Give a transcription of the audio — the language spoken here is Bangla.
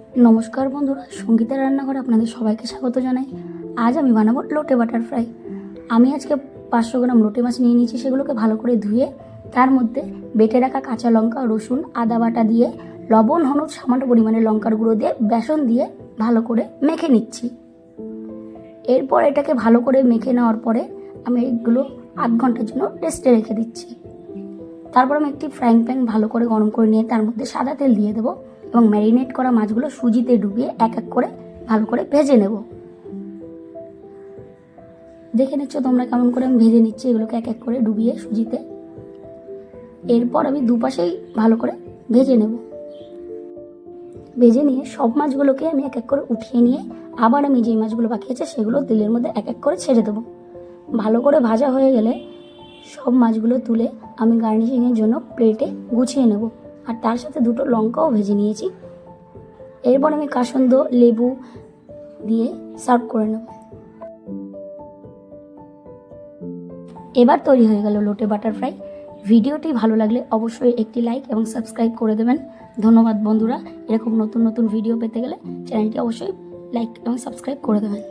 নমস্কার বন্ধুরা, সঙ্গীতের রান্নাঘরে আপনাদের সবাইকে স্বাগত জানাই। আজ আমি বানাবো লোটে বাটার ফ্রাই। আমি আজকে 500 গ্রাম লোটে মাছ নিয়ে নিয়েছি। সেগুলোকে ভালো করে ধুয়ে তার মধ্যে বেটে রাখা কাঁচা লঙ্কা, রসুন, আদা বাটা দিয়ে লবণ, হলুদ, সামান্য পরিমাণে লঙ্কার গুঁড়ো দিয়ে বেসন দিয়ে ভালো করে মেখে নিচ্ছি। এরপর এটাকে ভালো করে মেখে নেওয়ার পরে আমি এগুলো আধ ঘন্টার জন্য রেস্টে রেখে দিচ্ছি। তারপর আমি একটি ফ্রাইং প্যান ভালো করে গরম করে নিয়ে তার মধ্যে সাদা তেল দিয়ে দেবো এবং ম্যারিনেট করা মাছগুলো সুজিতে ডুবিয়ে এক এক করে ভালো করে ভেজে নেব। দেখে নিচ্ছ তোমরা কেমন করে আমি ভেজে নিচ্ছি এগুলোকে এক এক করে ডুবিয়ে সুজিতে। এরপর আমি দুপাশেই ভালো করে ভেজে নেব। ভেজে নিয়ে সব মাছগুলোকে আমি এক এক করে উঠিয়ে নিয়ে আবার আমি যেই মাছগুলো বাকি আছে সেগুলো তেলের মধ্যে এক এক করে ছেড়ে দেবো। ভালো করে ভাজা হয়ে গেলে সব মাছগুলো তুলে আমি গার্নিশিংয়ের জন্য প্লেটে গুছিয়ে নেব। আর তার সাথে দুটো লঙ্কাও ভেজে নিয়েছি। এরপর আমি কাসন্দ, লেবু দিয়ে সার্ভ করে নেব। এবার তৈরি হয়ে গেল লোটে বাটার ফ্রাই। ভিডিওটি ভালো লাগলে অবশ্যই একটি লাইক এবং সাবস্ক্রাইব করে দেবেন। ধন্যবাদ বন্ধুরা। এরকম নতুন নতুন ভিডিও পেতে গেলে চ্যানেলটি অবশ্যই লাইক এবং সাবস্ক্রাইব করে দেবেন।